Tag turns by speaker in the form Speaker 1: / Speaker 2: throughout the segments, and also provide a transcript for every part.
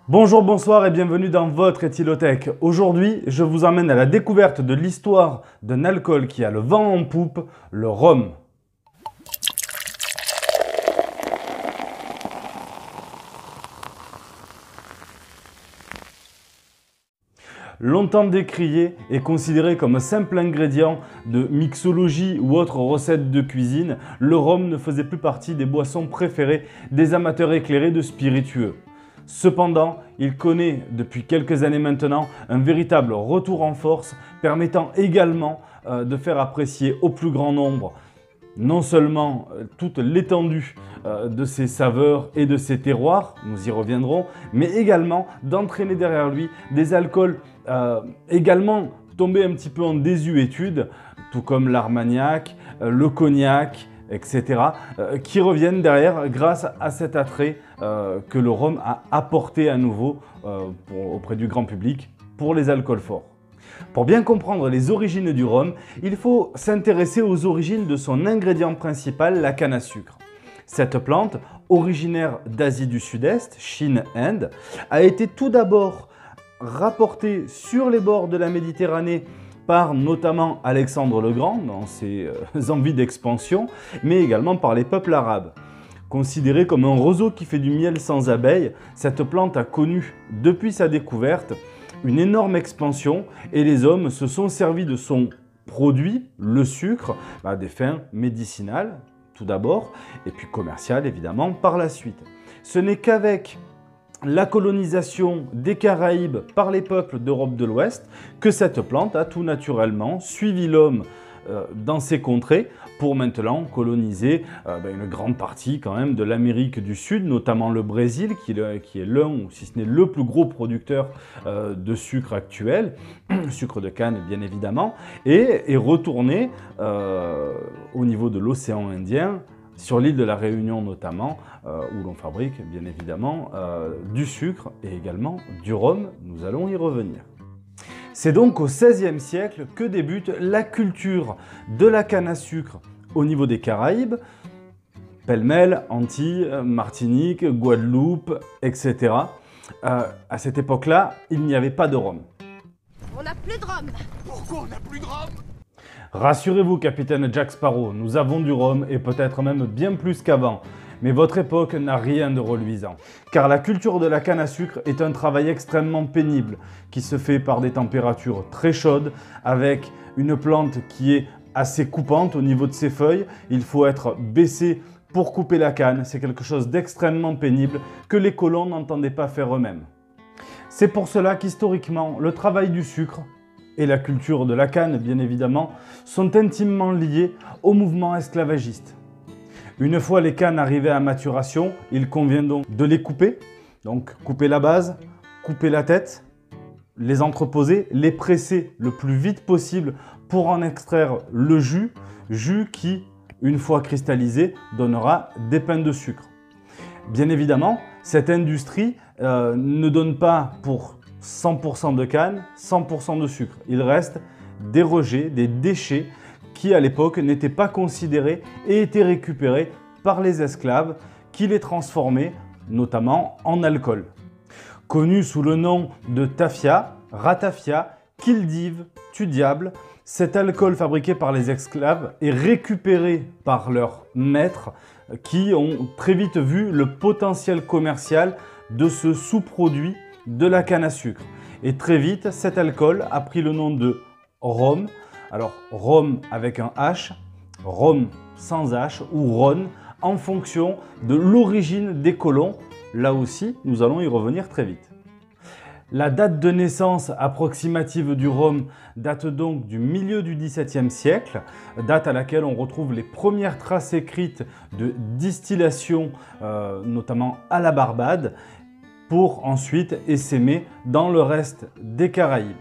Speaker 1: Bonjour, bonsoir et bienvenue dans votre Ethylothèque. Aujourd'hui, je vous emmène à la découverte de l'histoire d'un alcool qui a le vent en poupe, le rhum. Longtemps décrié et considéré comme un simple ingrédient de mixologie ou autre recette de cuisine, le rhum ne faisait plus partie des boissons préférées des amateurs éclairés de spiritueux. Cependant, il connaît depuis quelques années maintenant un véritable retour en force, permettant également de faire apprécier au plus grand nombre non seulement toute l'étendue de ses saveurs et de ses terroirs, nous y reviendrons, mais également d'entraîner derrière lui des alcools également tombés un petit peu en désuétude, tout comme l'armagnac, le cognac, etc., qui reviennent derrière grâce à cet attrait que le rhum a apporté à nouveau auprès du grand public pour les alcools forts. Pour bien comprendre les origines du rhum, il faut s'intéresser aux origines de son ingrédient principal, la canne à sucre. Cette plante, originaire d'Asie du Sud-Est, Chine-Inde, a été tout d'abord rapportée sur les bords de la Méditerranée par notamment Alexandre le Grand dans ses envies d'expansion, mais également par les peuples arabes. Considérée comme un roseau qui fait du miel sans abeilles, cette plante a connu, depuis sa découverte, une énorme expansion et les hommes se sont servis de son produit, le sucre, à des fins médicinales tout d'abord, et puis commerciales évidemment par la suite. Ce n'est qu'avec la colonisation des Caraïbes par les peuples d'Europe de l'Ouest que cette plante a tout naturellement suivi l'homme dans ces contrées pour maintenant coloniser une grande partie quand même de l'Amérique du Sud, notamment le Brésil qui est l'un ou si ce n'est le plus gros producteur de sucre actuel, sucre de canne bien évidemment, et est retourné au niveau de l'océan Indien, sur l'île de la Réunion notamment, où l'on fabrique bien évidemment du sucre et également du rhum, nous allons y revenir. C'est donc au XVIe siècle que débute la culture de la canne à sucre au niveau des Caraïbes, pêle-mêle, Antilles, Martinique, Guadeloupe, etc. À cette époque-là, il n'y avait pas de rhum.
Speaker 2: On n'a plus de rhum.
Speaker 3: Pourquoi on n'a plus de rhum?
Speaker 1: Rassurez-vous, capitaine Jack Sparrow, nous avons du rhum et peut-être même bien plus qu'avant. Mais votre époque n'a rien de reluisant. Car la culture de la canne à sucre est un travail extrêmement pénible qui se fait par des températures très chaudes avec une plante qui est assez coupante au niveau de ses feuilles. Il faut être baissé pour couper la canne. C'est quelque chose d'extrêmement pénible que les colons n'entendaient pas faire eux-mêmes. C'est pour cela qu'historiquement, le travail du sucre et la culture de la canne, bien évidemment, sont intimement liés au mouvement esclavagiste. Une fois les cannes arrivées à maturation, il convient donc de les couper. Donc couper la base, couper la tête, les entreposer, les presser le plus vite possible pour en extraire le jus qui, une fois cristallisé, donnera des pains de sucre. Bien évidemment, cette industrie ne donne pas pour 100% de canne, 100% de sucre. Il reste des rejets, des déchets qui à l'époque n'étaient pas considérés et étaient récupérés par les esclaves qui les transformaient notamment en alcool. Connu sous le nom de tafia, ratafia, kildive, tudiable, cet alcool fabriqué par les esclaves est récupéré par leurs maîtres qui ont très vite vu le potentiel commercial de ce sous-produit de la canne à sucre. Et très vite, cet alcool a pris le nom de rhum. Alors, rhum avec un H, rhum sans H ou rhone en fonction de l'origine des colons. Là aussi, nous allons y revenir très vite. La date de naissance approximative du rhum date donc du milieu du XVIIe siècle, date à laquelle on retrouve les premières traces écrites de distillation, notamment à la Barbade, pour ensuite essaimer dans le reste des Caraïbes.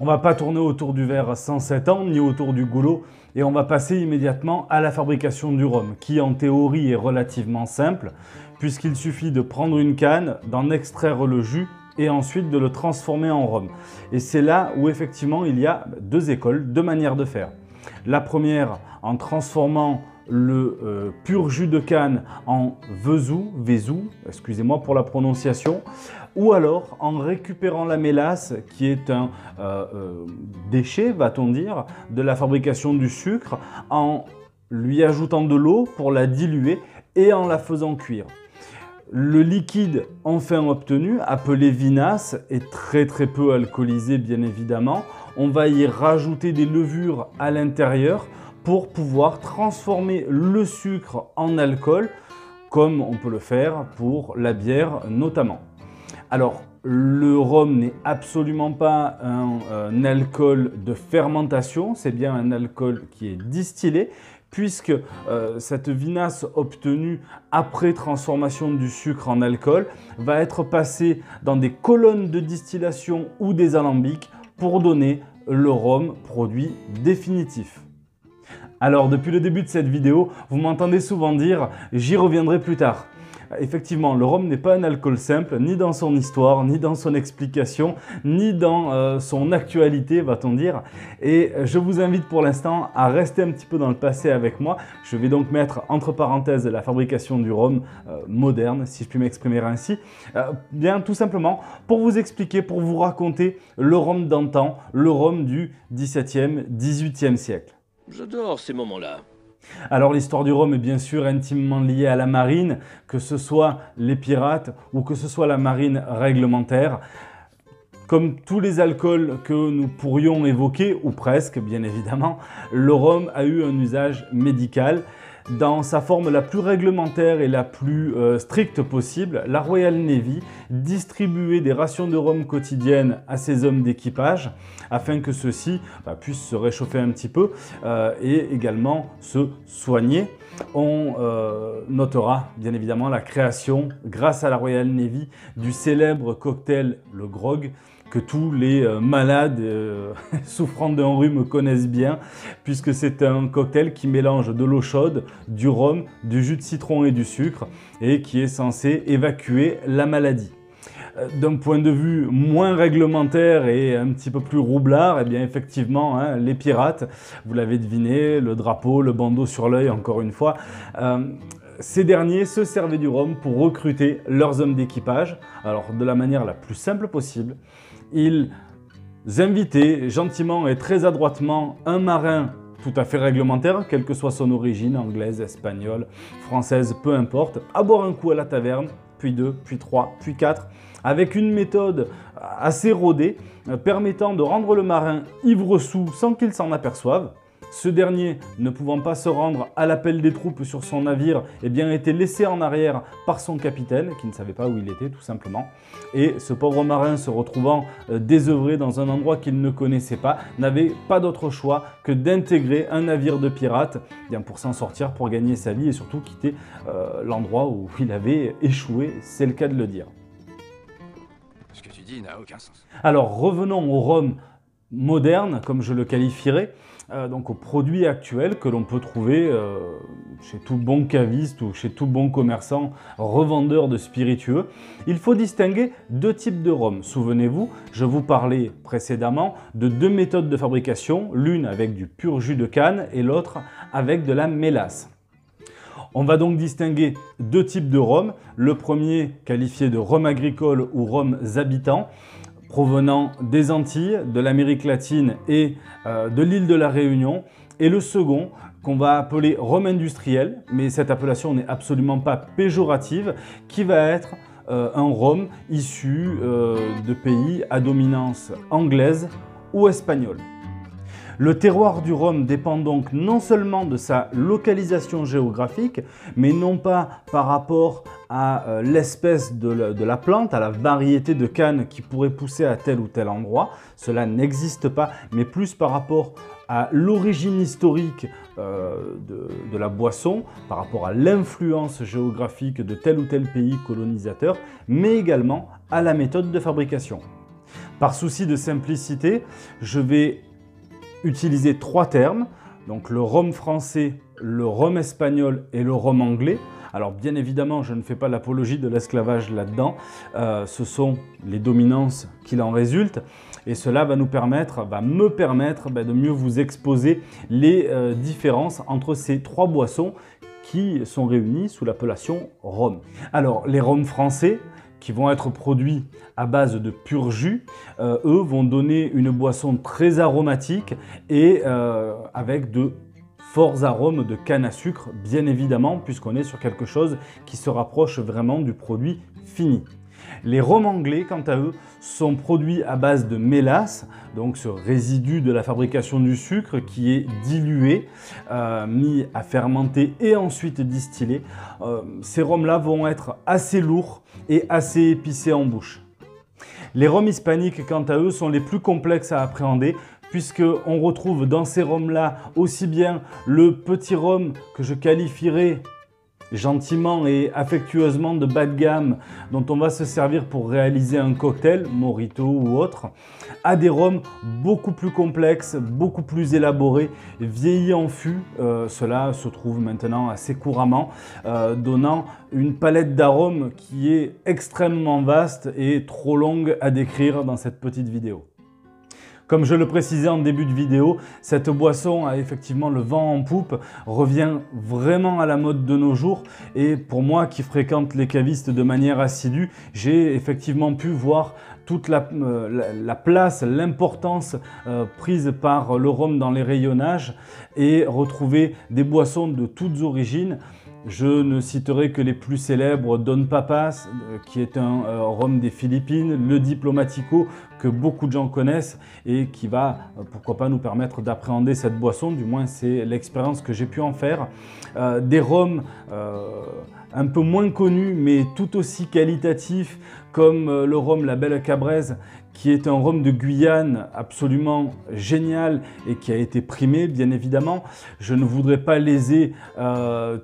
Speaker 1: On ne va pas tourner autour du verre 107 ans ni autour du goulot et on va passer immédiatement à la fabrication du rhum qui en théorie est relativement simple puisqu'il suffit de prendre une canne, d'en extraire le jus et ensuite de le transformer en rhum. Et c'est là où effectivement il y a deux écoles, deux manières de faire. La première en transformant le pur jus de canne en vezou, excusez-moi pour la prononciation, ou alors en récupérant la mélasse, qui est un déchet, va-t-on dire, de la fabrication du sucre, en lui ajoutant de l'eau pour la diluer et en la faisant cuire. Le liquide enfin obtenu, appelé vinasse, est très peu alcoolisé bien évidemment. On va y rajouter des levures à l'intérieur pour pouvoir transformer le sucre en alcool, comme on peut le faire pour la bière notamment. Alors, le rhum n'est absolument pas un alcool de fermentation, c'est bien un alcool qui est distillé, puisque cette vinasse obtenue après transformation du sucre en alcool va être passée dans des colonnes de distillation ou des alambics pour donner le rhum produit définitif. Alors depuis le début de cette vidéo, vous m'entendez souvent dire « j'y reviendrai plus tard ». Effectivement, le rhum n'est pas un alcool simple, ni dans son histoire, ni dans son explication, ni dans son actualité, va-t-on dire. Et je vous invite pour l'instant à rester un petit peu dans le passé avec moi. Je vais donc mettre entre parenthèses la fabrication du rhum moderne, si je puis m'exprimer ainsi. Bien tout simplement pour vous expliquer, pour vous raconter le rhum d'antan, le rhum du XVIIe, XVIIIe siècle.
Speaker 3: J'adore ces moments-là.
Speaker 1: Alors l'histoire du rhum est bien sûr intimement liée à la marine, que ce soit les pirates ou que ce soit la marine réglementaire. Comme tous les alcools que nous pourrions évoquer, ou presque bien évidemment, le rhum a eu un usage médical. Dans sa forme la plus réglementaire et la plus stricte possible, la Royal Navy distribuait des rations de rhum quotidiennes à ses hommes d'équipage afin que ceux-ci puissent se réchauffer un petit peu et également se soigner. On notera bien évidemment la création, grâce à la Royal Navy, du célèbre cocktail le grog, que tous les malades souffrant d'un rhume connaissent bien, puisque c'est un cocktail qui mélange de l'eau chaude, du rhum, du jus de citron et du sucre, et qui est censé évacuer la maladie. D'un point de vue moins réglementaire et un petit peu plus roublard, eh bien effectivement, hein, les pirates, vous l'avez deviné, le drapeau, le bandeau sur l'œil, encore une fois, ces derniers se servaient du rhum pour recruter leurs hommes d'équipage, alors de la manière la plus simple possible. Ils invitaient gentiment et très adroitement un marin tout à fait réglementaire, quelle que soit son origine, anglaise, espagnole, française, peu importe, à boire un coup à la taverne, puis 2, puis 3, puis 4, avec une méthode assez rodée, permettant de rendre le marin ivre-soûl sans qu'il s'en aperçoive. Ce dernier, ne pouvant pas se rendre à l'appel des troupes sur son navire, eh bien, était laissé en arrière par son capitaine, qui ne savait pas où il était tout simplement. Et ce pauvre marin, se retrouvant désœuvré dans un endroit qu'il ne connaissait pas, n'avait pas d'autre choix que d'intégrer un navire de pirates bien, pour s'en sortir, pour gagner sa vie et surtout quitter l'endroit où il avait échoué, c'est le cas de le dire.
Speaker 3: Ce que tu dis n'a aucun sens.
Speaker 1: Alors revenons au rhum moderne, comme je le qualifierais, donc aux produits actuels que l'on peut trouver chez tout bon caviste ou chez tout bon commerçant revendeur de spiritueux. Il faut distinguer deux types de rhum. Souvenez-vous, je vous parlais précédemment de deux méthodes de fabrication, l'une avec du pur jus de canne et l'autre avec de la mélasse. On va donc distinguer deux types de rhum. Le premier, qualifié de rhum agricole ou rhum habitant, provenant des Antilles, de l'Amérique latine et de l'île de la Réunion. Et le second, qu'on va appeler rhum industriel, mais cette appellation n'est absolument pas péjorative, qui va être un rhum issu de pays à dominance anglaise ou espagnole. Le terroir du rhum dépend donc non seulement de sa localisation géographique, mais non pas par rapport à l'espèce de la plante, à la variété de canne qui pourrait pousser à tel ou tel endroit. Cela n'existe pas, mais plus par rapport à l'origine historique de la boisson, par rapport à l'influence géographique de tel ou tel pays colonisateur, mais également à la méthode de fabrication. Par souci de simplicité, je vais utiliser trois termes, donc le rhum français, le rhum espagnol et le rhum anglais. Alors bien évidemment, je ne fais pas l'apologie de l'esclavage là-dedans, ce sont les dominances qu'il en résulte et cela va me permettre de mieux vous exposer les différences entre ces trois boissons qui sont réunies sous l'appellation rhum. Alors les rhums français, qui vont être produits à base de pur jus, eux vont donner une boisson très aromatique et avec de forts arômes de canne à sucre, bien évidemment, puisqu'on est sur quelque chose qui se rapproche vraiment du produit fini. Les rhums anglais, quant à eux, sont produits à base de mélasse, donc ce résidu de la fabrication du sucre qui est dilué, mis à fermenter et ensuite distillé. Ces rhums-là vont être assez lourds et assez épicés en bouche. Les rhums hispaniques, quant à eux, sont les plus complexes à appréhender, puisqu'on retrouve dans ces rhums-là aussi bien le petit rhum que je qualifierais gentiment et affectueusement de bas de gamme, dont on va se servir pour réaliser un cocktail, mojito ou autre, à des rhums beaucoup plus complexes, beaucoup plus élaborés, vieillis en fût. Cela se trouve maintenant assez couramment, donnant une palette d'arômes qui est extrêmement vaste et trop longue à décrire dans cette petite vidéo. Comme je le précisais en début de vidéo, cette boisson a effectivement le vent en poupe, revient vraiment à la mode de nos jours et pour moi qui fréquente les cavistes de manière assidue, j'ai effectivement pu voir toute la place, l'importance prise par le rhum dans les rayonnages et retrouver des boissons de toutes origines. Je ne citerai que les plus célèbres, Don Papas, qui est un rhum des Philippines, le Diplomatico, que beaucoup de gens connaissent et qui va, pourquoi pas, nous permettre d'appréhender cette boisson, du moins c'est l'expérience que j'ai pu en faire. Des rhums un peu moins connus, mais tout aussi qualitatifs, comme le rhum La Belle Cabraise, qui est un rhum de Guyane absolument génial et qui a été primé, bien évidemment. Je ne voudrais pas léser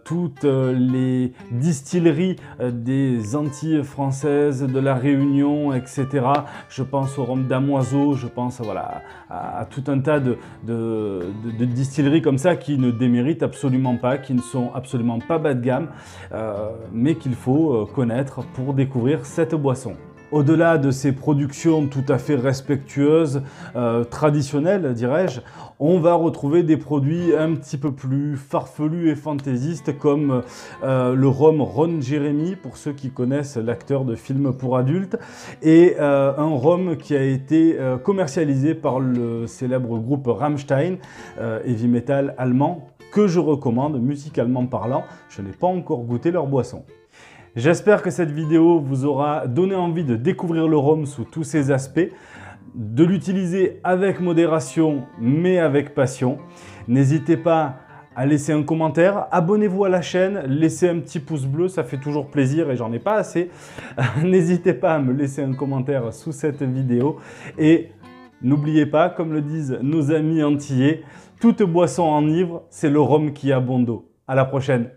Speaker 1: toutes les distilleries des Antilles françaises, de la Réunion, etc. Je pense au rhum d'Amoiseau, je pense voilà, à tout un tas de distilleries comme ça qui ne déméritent absolument pas, qui ne sont absolument pas bas de gamme, mais qu'il faut connaître pour découvrir cette boisson. Au-delà de ces productions tout à fait respectueuses, traditionnelles dirais-je, on va retrouver des produits un petit peu plus farfelus et fantaisistes comme le rhum Ron Jeremy, pour ceux qui connaissent l'acteur de films pour adultes, et un rhum qui a été commercialisé par le célèbre groupe Rammstein, heavy metal allemand, que je recommande musicalement parlant. Je n'ai pas encore goûté leur boisson. J'espère que cette vidéo vous aura donné envie de découvrir le rhum sous tous ses aspects, de l'utiliser avec modération mais avec passion. N'hésitez pas à laisser un commentaire, abonnez-vous à la chaîne, laissez un petit pouce bleu, ça fait toujours plaisir et j'en ai pas assez. N'hésitez pas à me laisser un commentaire sous cette vidéo et n'oubliez pas, comme le disent nos amis antillais, toute boisson enivre, c'est le rhum qui a bon dos. À la prochaine.